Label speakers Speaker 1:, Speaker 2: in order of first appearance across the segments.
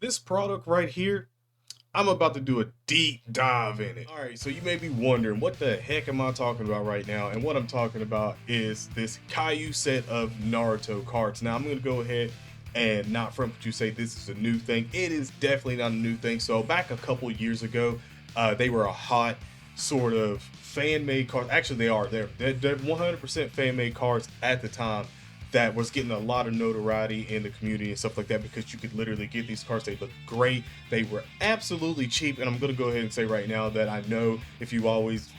Speaker 1: This product right here, I'm about to do a deep dive in it. All right, so you may be wondering, what the heck am I talking about right now? And what I'm talking about is this Kayou set of Naruto cards. Now, I'm going to go ahead and not front what you say this is a new thing. It is definitely not a new thing. So back a couple years ago, they were a hot sort of fan-made card. Actually, they are. They're 100% fan-made cards at the time that was getting a lot of notoriety in the community and stuff like that because you could literally get these cards. They look great. They were absolutely cheap. And I'm going to go ahead and say right now that I know if you always,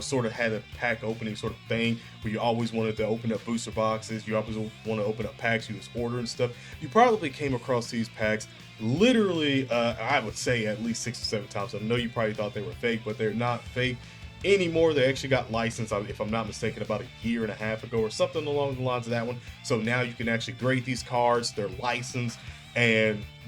Speaker 1: sort of had a pack opening sort of thing where you always wanted to open up booster boxes, you always want to open up packs, you was ordering stuff, you probably came across these packs literally, I would say at least 6 or 7 times. I know you probably thought they were fake, but they're not fake anymore. They actually got licensed, if I'm not mistaken, about a year and a half ago or something along the lines of that one. So now you can actually grade these cards. They're licensed,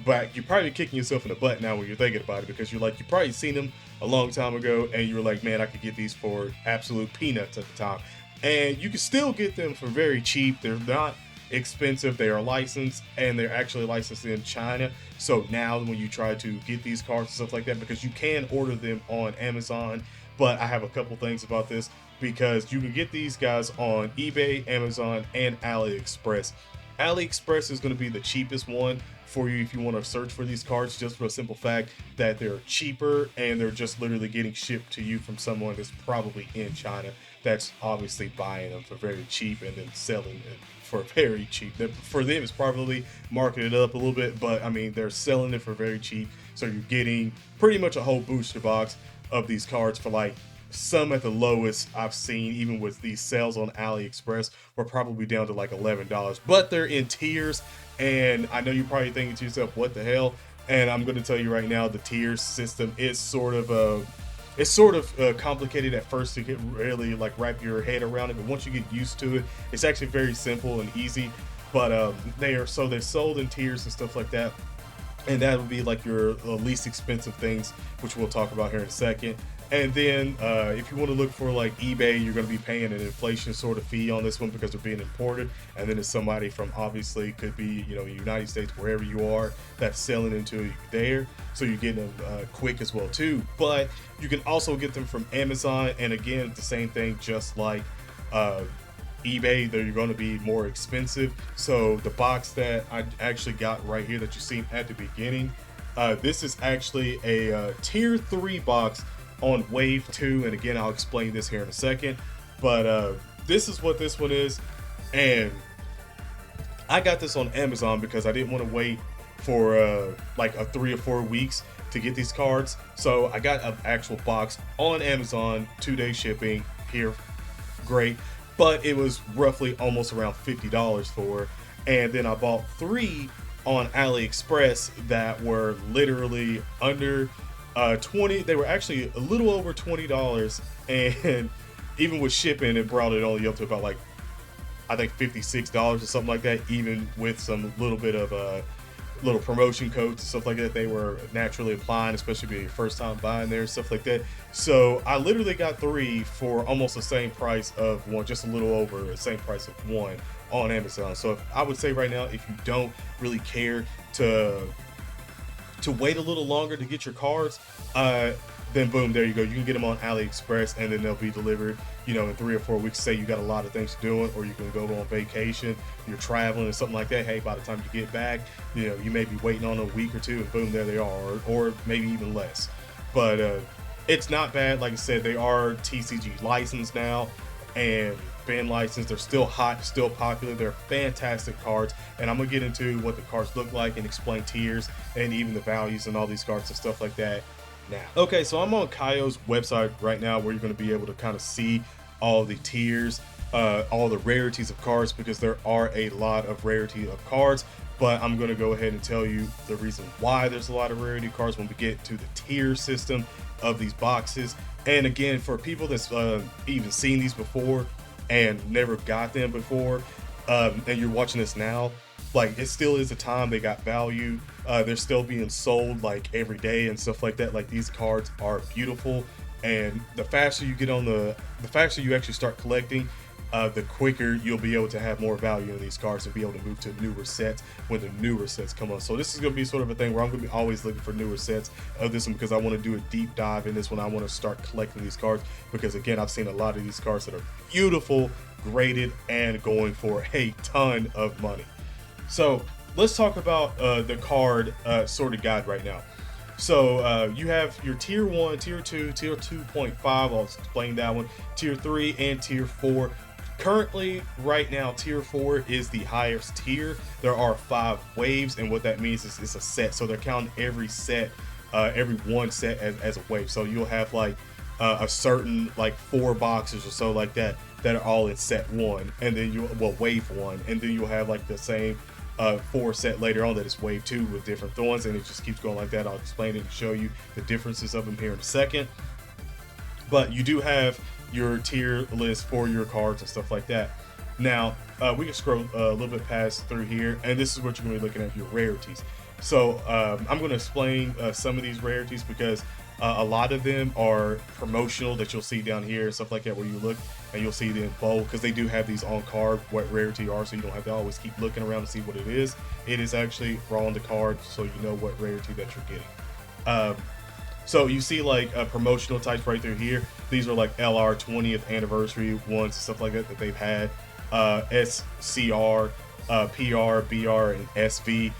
Speaker 1: but you're probably kicking yourself in the butt now when you're thinking about it, because you're like, you probably seen them a long time ago and you were like, man, I could get these for absolute peanuts at the time. And you can still get them for very cheap. They're not expensive. They are licensed, and they're actually licensed in China. So now when you try to get these cards and stuff like that, because you can order them on Amazon, but I have a couple things about this, because you can get these guys on eBay, Amazon, and AliExpress. AliExpress is going to be the cheapest one for you if you want to search for these cards, just for a simple fact that they're cheaper and they're just literally getting shipped to you from someone that's probably in China that's obviously buying them for very cheap and then selling it for very cheap. For them, it's probably marketed up a little bit, but I mean, they're selling it for very cheap. So you're getting pretty much a whole booster box of these cards for like some at the lowest I've seen, even with these sales on AliExpress, were probably down to like $11. But they're in tiers, and I know you're probably thinking to yourself, what the hell? And I'm going to tell you right now, the tier system is sort of complicated at first to get really like wrap your head around it, but once you get used to it, it's actually very simple and easy. But they're sold in tiers and stuff like that, and that would be like your least expensive things, which we'll talk about here in a second. And then if you want to look for like eBay, you're going to be paying an inflation sort of fee on this one because they're being imported. And then it's somebody from, obviously could be, United States, wherever you are, that's selling into there. So you're getting them quick as well too. But you can also get them from Amazon. And again, the same thing, just like eBay, they're going to be more expensive. So the box that I actually got right here that you seen at the beginning, this is actually a tier 3 box on wave 2, and again, I'll explain this here in a second. But this is what this one is, and I got this on Amazon because I didn't want to wait for like a 3 or 4 weeks to get these cards. So I got an actual box on Amazon, 2-day shipping here, great. But it was roughly almost around $50 for, and then I bought 3 on AliExpress that were literally under 20. They were actually a little over $20, and even with shipping, it brought it only up to about like, I think $56 or something like that, even with some little bit of little promotion codes and stuff like that they were naturally applying, especially if you're your first time buying there and stuff like that. So I literally got 3 for almost the same price of one, just a little over the same price of one on Amazon. So I would say right now, if you don't really care to wait a little longer to get your cards, then boom, there you go. You can get them on AliExpress, and then they'll be delivered, in 3 or 4 weeks. Say you got a lot of things doing, or you can go on vacation, you're traveling or something like that. Hey, by the time you get back, you may be waiting on a week or two, and boom, there they are, or maybe even less. But it's not bad. Like I said, they are TCG licensed now, and been licensed. They're still hot, still popular. They're fantastic cards, and I'm gonna get into what the cards look like and explain tiers and even the values and all these cards and stuff like that now. Okay, so I'm on Kayou's website right now, where you're going to be able to kind of see all the tiers, all the rarities of cards, because there are a lot of rarity of cards. But I'm going to go ahead and tell you the reason why there's a lot of rarity cards when we get to the tier system of these boxes. And again, for people that's even seen these before and never got them before, and you're watching this now, like, it still is a time they got value. They're still being sold like every day and stuff like that. Like, these cards are beautiful, and the faster you get on the faster you actually start collecting, the quicker you'll be able to have more value in these cards and be able to move to newer sets when the newer sets come on. So this is going to be sort of a thing where I'm going to be always looking for newer sets of this one, because I want to do a deep dive in this one. I want to start collecting these cards because, again, I've seen a lot of these cards that are beautiful, graded, and going for a ton of money. So let's talk about the card sort of guide right now. So you have your tier 1, tier 2, tier 2.5, I'll explain that one, tier 3, and tier 4. Currently, right now, tier 4 is the highest tier. There are 5 waves, and what that means is it's a set. So they're counting every set, every one set as a wave. So you'll have like a certain like 4 boxes or so like that are all in set 1, and then wave 1, and then you'll have like the same 4 set later on that is wave 2 with different thorns, and it just keeps going like that. I'll explain it and show you the differences of them here in a second. But you do have your tier list for your cards and stuff like that. Now we can scroll a little bit past through here, and this is what you're going to be looking at, your rarities. So I'm going to explain some of these rarities because a lot of them are promotional that you'll see down here and stuff like that, where you look and you'll see them bold, because they do have these on card what rarity are, so you don't have to always keep looking around to see what it is. It is actually on the card, so you know what rarity that you're getting. So you see like promotional types right through here. These are like LR 20th anniversary ones and stuff like that they've had. SCR, PR, BR, and SV.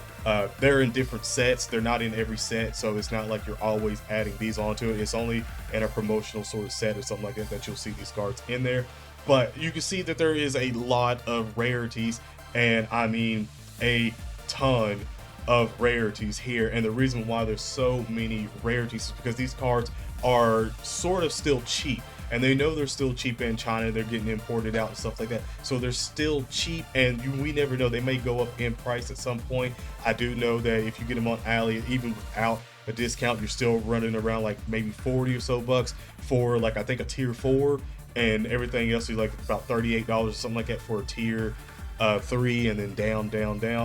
Speaker 1: They're in different sets. They're not in every set, so it's not like you're always adding these onto it. It's only in a promotional sort of set or something like that you'll see these cards in there. But you can see that there is a lot of rarities, and I mean a ton of rarities here. And the reason why there's so many rarities is because these cards are sort of still cheap, and they know they're still cheap in China. They're getting imported out and stuff like that, so they're still cheap, and we never know, they may go up in price at some point. I do know that if you get them on Ali, even without a discount, you're still running around like maybe 40 or so bucks for like, I think, a tier 4, and everything else is like about $38 or something like that for a tier 3, and then down.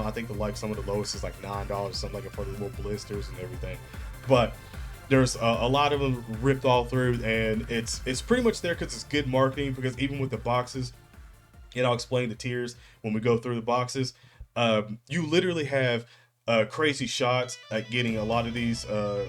Speaker 1: I think some of the lowest is like $9 or something like it for the little blisters and everything. But there's a lot of them ripped all through, and it's pretty much there because it's good marketing. Because even with the boxes, and I'll explain the tiers when we go through the boxes, you literally have crazy shots at getting a lot of these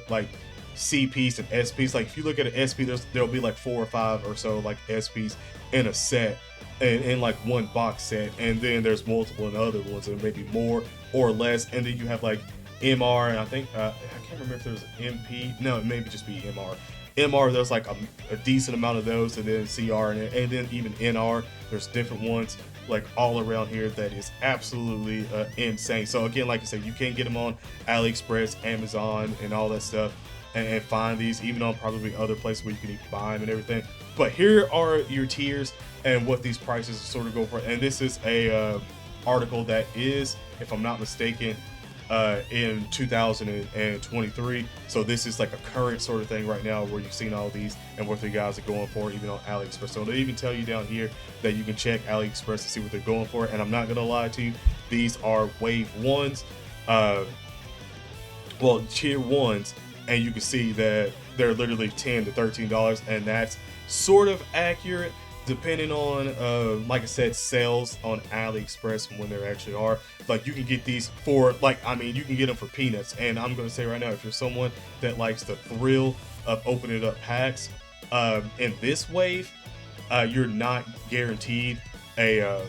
Speaker 1: like CPs and SPs. Like if you look at an SP, there'll be like 4 or 5 or so like SPs in a set, and in like one box set, and then there's multiple in other ones, and maybe more or less. And then you have like MR, and I think I can't remember if there's an MP. No, it may just be MR. MR, there's like a decent amount of those, and then CR, and then even NR. There's different ones like all around here that is absolutely insane. So again, like I said, you can get them on AliExpress, Amazon, and all that stuff, and find these even on probably other places where you can even buy them and everything. But here are your tiers and what these prices sort of go for. And this is a article that is, if I'm not mistaken, in 2023. So this is like a current sort of thing right now, where you've seen all these and what the guys are going for, even on AliExpress. So they even tell you down here that you can check AliExpress to see what they're going for. And I'm not gonna lie to you, these are wave 1s, well, tier 1s, and you can see that they're literally $10 to $13, and that's sort of accurate depending on like I said, sales on AliExpress and when there actually are. Like you can get these for like, I mean, you can get them for peanuts. And I'm gonna say right now, if you're someone that likes the thrill of opening up packs in this wave, you're not guaranteed a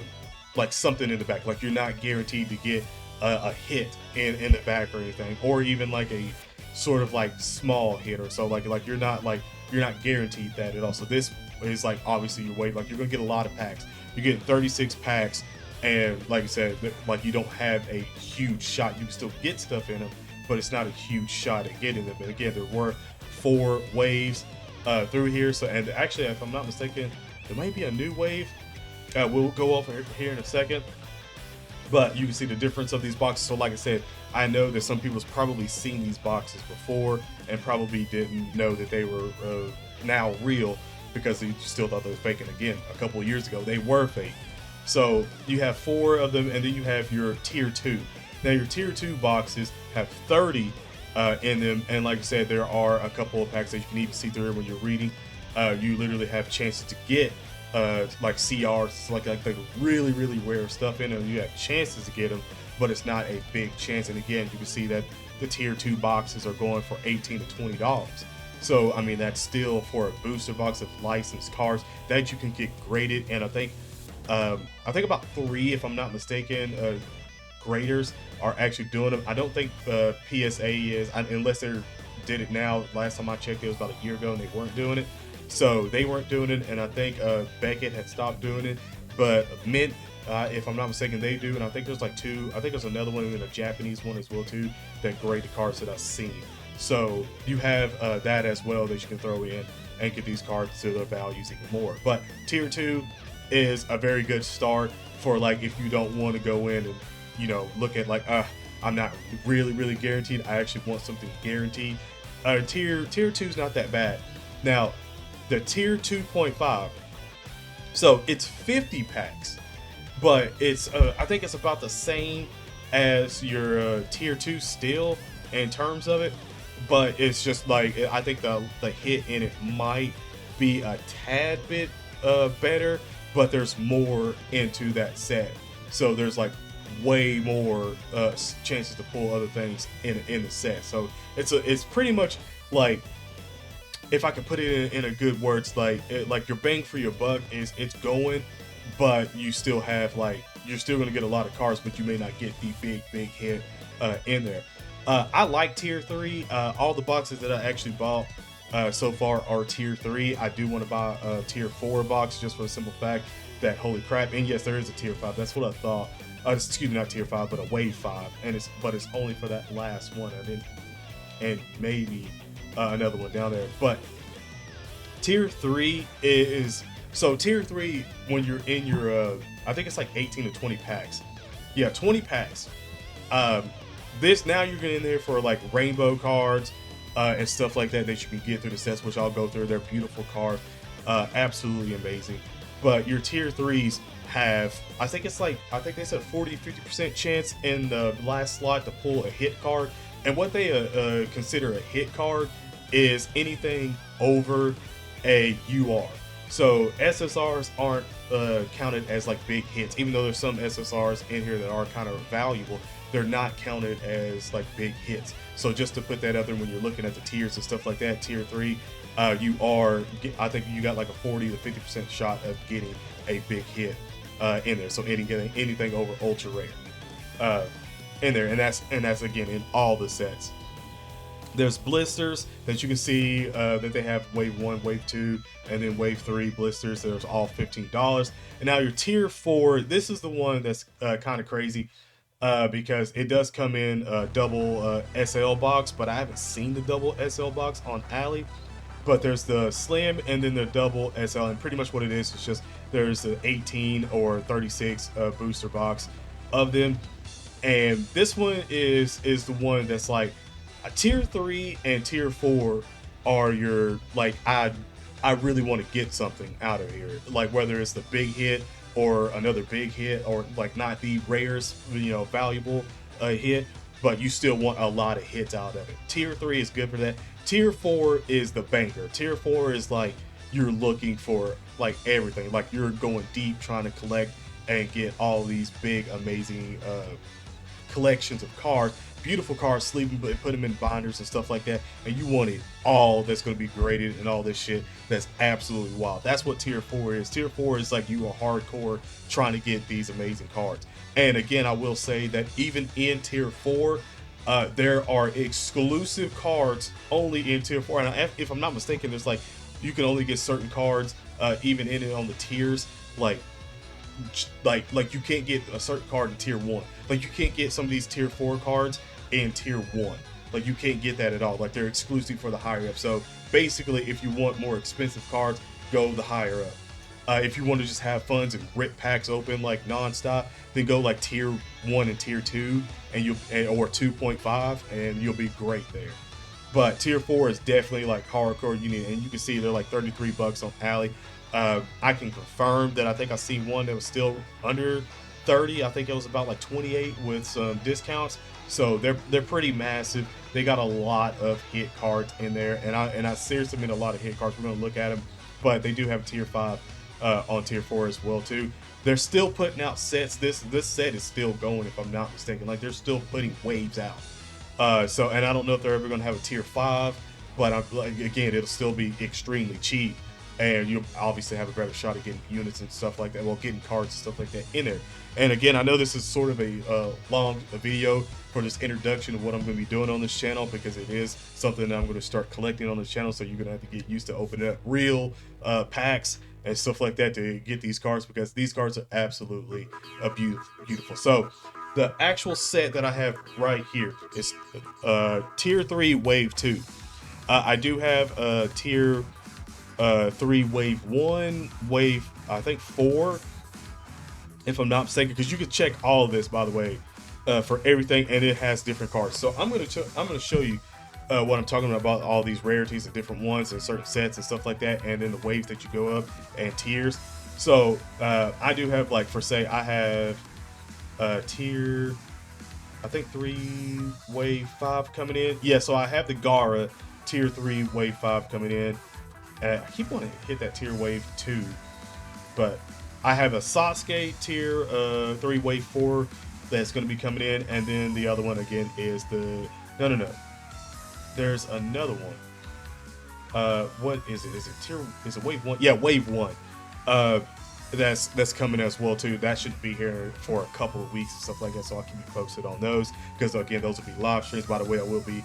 Speaker 1: like something in the back. Like you're not guaranteed to get a hit in the back or anything, or even like a sort of like small hit or so. Like you're not guaranteed that at all. So this is like, obviously your wave, like you're gonna get a lot of packs. You get 36 packs, and like I said, like you don't have a huge shot. You can still get stuff in them, but it's not a huge shot at getting them. And again, there were 4 waves through here. So, and actually, if I'm not mistaken, there might be a new wave. We'll go over here in a second. But you can see the difference of these boxes. So like I said, I know that some people's probably seen these boxes before and probably didn't know that they were now real, because they still thought they were fake. And again, a couple of years ago, they were fake. So you have 4 of them, and then you have your tier 2. Now your tier 2 boxes have 30 in them, and like I said, there are a couple of packs that you can even see through when you're reading. You literally have chances to get like CRs, like the really rare stuff in them. You have chances to get them, but it's not a big chance. And again, you can see that the tier 2 boxes are going for $18 to $20. So I mean, that's still for a booster box of licensed cards that you can get graded. And I think about 3, if I'm not mistaken, graders are actually doing them. I don't think the PSA is, unless they did it now. Last time I checked, it was about a year ago, and they weren't doing it. So they weren't doing it, and I think Beckett had stopped doing it. But Mint, if I'm not mistaken, they do. And I think there's like 2. I think there's another one, and a Japanese one as well too, that grade the cards that I've seen. So you have that as well that you can throw in and get these cards to their values even more. But tier 2 is a very good start for, like, if you don't want to go in and, you know, look at like, I'm not really guaranteed. I actually want something guaranteed. Tier 2 is not that bad. Now, the tier 2.5, so it's 50 packs, but it's I think it's about the same as your tier 2 still in terms of it, but it's just like, I think the hit in it might be a tad bit better, but there's more into that set, so there's like way more chances to pull other things in the set. So it's pretty much like, if I could put it in a good words, like your bang for your buck is, it's going, but you still have, like, you're still going to get a lot of cards, but you may not get the big hit in there. I like tier 3. All the boxes that I actually bought so far are tier 3. I do want to buy a tier 4 box, just for the simple fact that, holy crap, and yes, there is a tier 5. That's what I thought. Excuse me, not tier 5, but a wave 5, and it's only for that last one. And maybe another one down there. But tier 3 is, so tier 3, when you're in your I think it's like 18 to 20 packs. Yeah, 20 packs. This, now you're getting in there for like rainbow cards and stuff like that you can get through the sets, which I'll go through. They're beautiful cards, absolutely amazing. But your tier 3s have, I think they said 40-50% chance in the last slot to pull a hit card. And what they consider a hit card is anything over a UR. So SSRs aren't counted as like big hits, even though there's some SSRs in here that are kind of valuable. They're not counted as like big hits. So just to put that out there, when you're looking at the tiers and stuff like that, tier 3, I think you got like a 40 to 50% shot of getting a big hit in there. So anything over ultra rare in there, and that's again in all the sets. There's blisters that you can see that they have wave 1, wave 2, and then wave 3 blisters. There's all $15. And now your tier 4, this is the one that's kind of crazy because it does come in a double SL box, but I haven't seen the double SL box on Alley. But there's the slim and then the double SL, and pretty much what it is just there's the 18 or 36 booster box of them. And this one is the one that's like a tier 3 and tier 4 are your, like, I really want to get something out of here, like whether it's the big hit or another big hit, or like not the rarest, you know, valuable hit, but you still want a lot of hits out of it. Tier 3 is good for that. Tier 4 is the banger. Tier 4 is like you're looking for like everything, like you're going deep trying to collect and get all these big amazing collections of cards, beautiful cards, sleeve them, put them in binders and stuff like that, and you want it all that's going to be graded and all this shit that's absolutely wild. That's what tier 4 is. Tier 4 is like you are hardcore trying to get these amazing cards. And again, I will say that even in tier 4, there are exclusive cards only in tier 4, and if I'm not mistaken, there's like you can only get certain cards even in it on the tiers, like you can't get a certain card in tier 1. Like you can't get some of these tier 4 cards in tier 1. Like you can't get that at all. Like they're exclusive for the higher up. So basically, if you want more expensive cards, go the higher up. If you want to just have fun and rip packs open like nonstop, then go like tier 1 and tier 2 or 2.5, and you'll be great there. But tier 4 is definitely like hardcore. You need, and you can see they're like $33 on Alley. I can confirm that I think I seen one that was still under 30. I think it was about like 28 with some discounts. So they're pretty massive. They got a lot of hit cards in there, and I seriously mean a lot of hit cards. We're gonna look at them, but they do have tier 5 on tier 4 as well too. They're still putting out sets. This set is still going, if I'm not mistaken. Like, they're still putting waves out. So, and I don't know if they're ever going to have a tier 5, but I'm, like, again, it'll still be extremely cheap, and you obviously have a better shot at getting units and stuff like that. Well, getting cards and stuff like that in there. And again, I know this is sort of a long video for this introduction of what I'm going to be doing on this channel, because it is something that I'm going to start collecting on this channel. So you're going to have to get used to opening up real packs and stuff like that to get these cards, because these cards are absolutely beautiful. So the actual set that I have right here is tier 3 wave 2. I do have tier 3 wave 1, wave I think 4, if I'm not mistaken, because you can check all of this, by the way, for everything, and it has different cards. So I'm gonna show you what I'm talking about all these rarities and different ones and certain sets and stuff like that, and then the waves that you go up and tiers. So I do have, like, for say I have tier, I think 3 wave 5 coming in. Yeah, so I have the Gara tier 3 wave 5 coming in. I keep wanting to hit that tier wave 2, but I have a Sasuke tier 3 wave 4 that's going to be coming in, and then the other one again is the no. There's another one. What is it? Is it wave 1? Yeah, wave 1. That's coming as well too. That should be here for a couple of weeks and stuff like that, so I'll keep you posted on those, because again, those will be live streams. By the way, I will be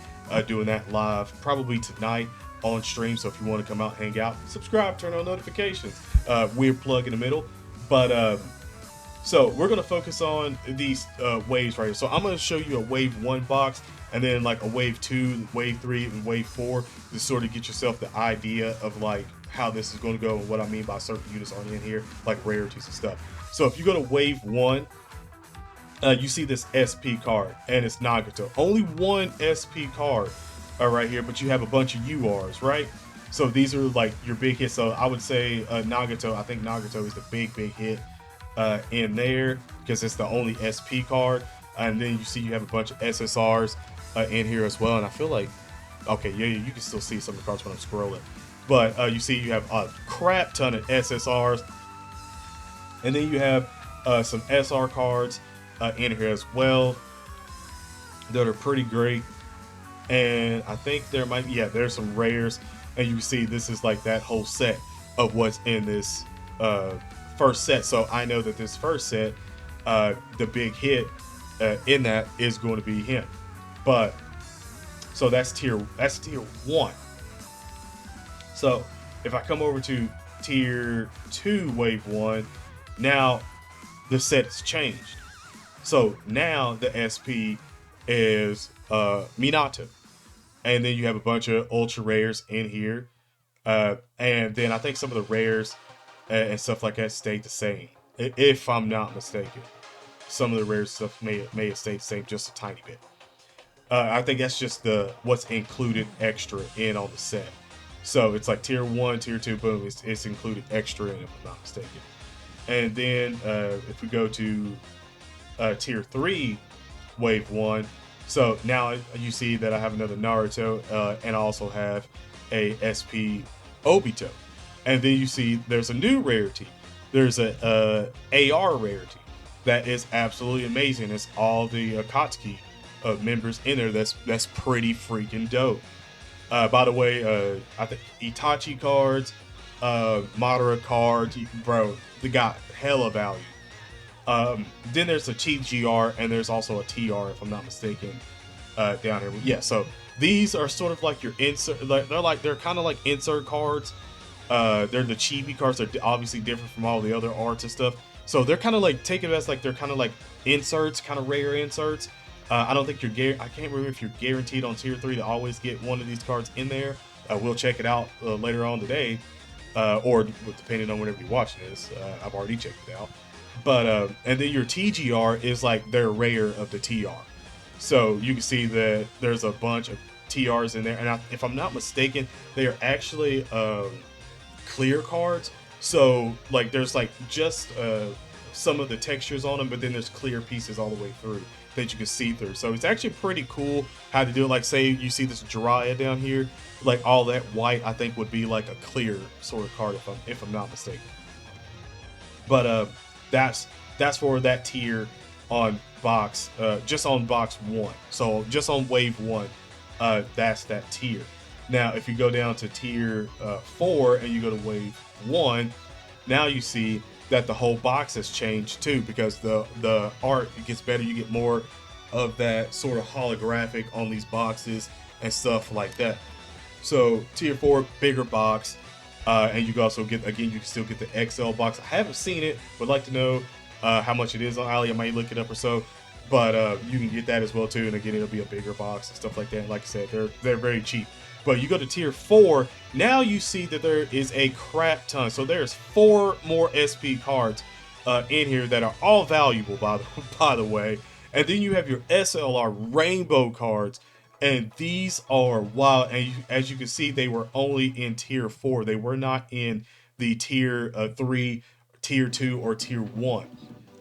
Speaker 1: doing that live probably tonight on stream, so if you want to come out, hang out, subscribe, turn on notifications. Weird plug in the middle. But so we're gonna focus on these waves right here. So I'm gonna show you a wave 1 box, and then like a wave 2, wave 3, and wave 4 to sort of get yourself the idea of like how this is going to go and what I mean by certain units on in here, like rarities and stuff. So if you go to wave 1, you see this SP card, and it's Nagato. Only one SP card right here, but you have a bunch of URs, right? So these are like your big hits. So I would say Nagato. I think Nagato is the big hit in there, because it's the only SP card. And then you see you have a bunch of SSRs in here as well. And I feel like, okay, yeah, you can still see some of the cards when I'm scrolling. But you see you have a crap ton of SSRs. And then you have some SR cards in here as well that are pretty great. And I think there might be, yeah, there's some rares. And you can see this is like that whole set of what's in this first set. So I know that this first set, the big hit in that is going to be him. But so that's tier 1. So if I come over to tier 2 wave 1, now the set has changed. So now the SP is Minato. And then you have a bunch of ultra rares in here. And then I think some of the rares and stuff like that stayed the same, if I'm not mistaken. Some of the rare stuff may have stayed the same just a tiny bit. I think that's just what's included extra in on the set. So it's like tier 1, tier 2, boom, it's included extra in, if I'm not mistaken. And then if we go to tier 3 wave 1, so now you see that I have another Naruto, and I also have a SP Obito. And then you see there's a new rarity. There's a AR rarity that is absolutely amazing. It's all the Akatsuki members in there. That's pretty freaking dope. By the way, I think Itachi cards, Madara cards, bro, they got hella value. Then there's a TGR, and there's also a TR, if I'm not mistaken, down here. Yeah, so these are sort of like your insert. They're kind of like insert cards. They're the chibi cards. They're obviously different from all the other arts and stuff. So they're kind of like, take it as like they're kind of like inserts, kind of rare inserts. I don't think I can't remember if you're guaranteed on tier 3 to always get one of these cards in there. We'll check it out later on today, or depending on whenever you're watching this. I've already checked it out. But and then your TGR is like their rare of the TR. So you can see that there's a bunch of TRs in there, and if I'm not mistaken, they are actually clear cards. So like there's like just some of the textures on them, but then there's clear pieces all the way through that you can see through. So it's actually pretty cool how to do it. Like, say you see this Jiraiya down here, like all that white I think would be like a clear sort of card, if I'm not mistaken. But that's that's for that tier on just on box one. So just on wave one, that's that tier. Now, if you go down to tier 4 and you go to wave one, now you see that the whole box has changed too, because the art, it gets better. You get more of that sort of holographic on these boxes and stuff like that. So tier 4, bigger box, and you can also get, again, you can still get the XL box. I haven't seen it, would like to know how much it is on Ali. I might look it up or so, but you can get that as well too. And again, it'll be a bigger box and stuff like that. Like I said, they're very cheap. But you go to tier 4, now you see that there is a crap ton. So there's 4 more SP cards in here that are all valuable, by the way. And then you have your SLR rainbow cards, and these are wild. And as you can see, they were only in tier 4. They were not in the tier 3, tier 2, or tier 1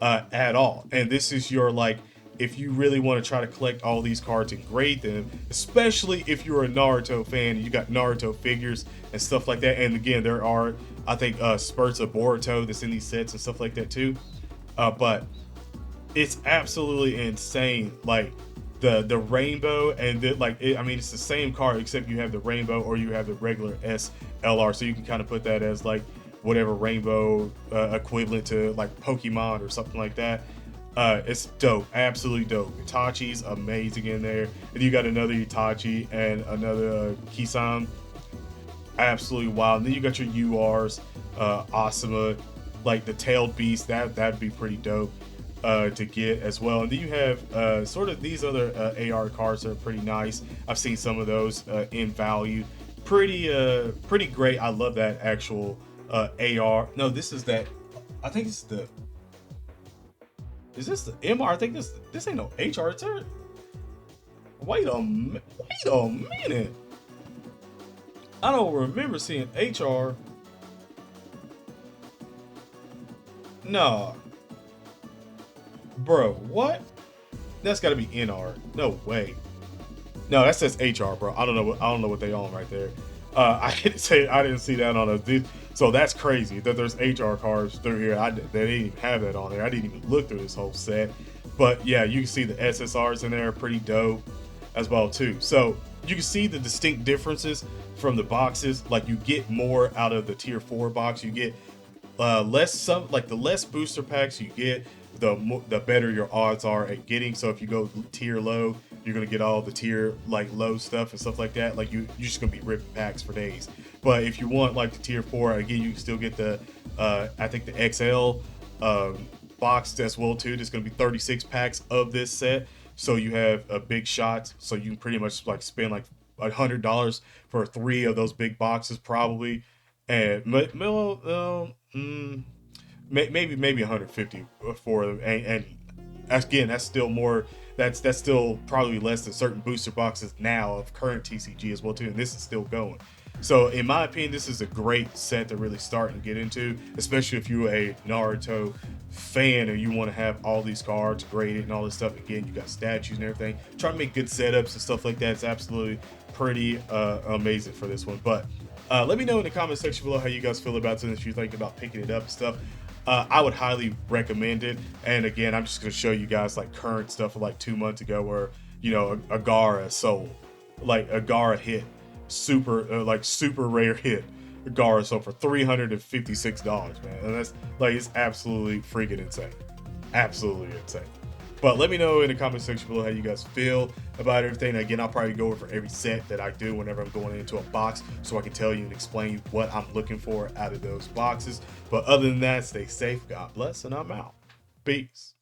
Speaker 1: at all. And this is your, like, if you really want to try to collect all these cards and grade them, especially if you're a Naruto fan and you got Naruto figures and stuff like that. And again, there are, I think, spurts of Boruto that's in these sets and stuff like that too. But it's absolutely insane. Like the rainbow and I mean, it's the same card except you have the rainbow or you have the regular SLR. So you can kind of put that as like whatever rainbow equivalent to like Pokemon or something like that. It's dope, absolutely dope. Itachi's amazing in there, and you got another Itachi and another Kisan, absolutely wild. And then you got your URs, Asuma, like the tailed beast. That'd be pretty dope to get as well. And then you have sort of these other AR cards that are pretty nice. I've seen some of those in value, pretty great. I love that actual AR. No, this is that. I think it's the. Is this the MR? I think this ain't no HR. It's her. Wait a minute. I don't remember seeing HR. Nah. Bro, what? That's gotta be NR. No way. No, that says HR, bro. I don't know what they on right there. I didn't see that on a. So that's crazy that there's HR cards through here. They didn't even have that on there. I didn't even look through this whole set. But yeah, you can see the SSRs in there, pretty dope as well too. So you can see the distinct differences from the boxes. Like you get more out of the tier 4 box. You get the less booster packs you get, the better your odds are at getting. So if you go tier low, you're gonna get all the tier like low stuff and stuff like that. Like you're just gonna be ripping packs for days. But if you want like the tier 4, again, you can still get the I think the XL box as well too. There's gonna be 36 packs of this set, so you have a big shot. So you can pretty much like spend like $100 for 3 of those big boxes probably, and maybe 150 for them. And again, that's still more. That's still probably less than certain booster boxes now of current TCG as well too. And this is still going. So in my opinion, this is a great set to really start and get into, especially if you're a Naruto fan and you want to have all these cards graded and all this stuff. Again, you got statues and everything. Try to make good setups and stuff like that. It's absolutely pretty amazing for this one. But let me know in the comment section below how you guys feel about this, if you think about picking it up and stuff. I would highly recommend it. And again, I'm just going to show you guys like current stuff of like 2 months ago where, you know, Agara sold, like Agara hit super rare hit Agara sold for $356, man. And that's like, it's absolutely freaking insane. Absolutely insane. But let me know in the comment section below how you guys feel about everything. Again, I'll probably go over every set that I do whenever I'm going into a box, so I can tell you and explain what I'm looking for out of those boxes. But other than that, stay safe, God bless, and I'm out. Peace.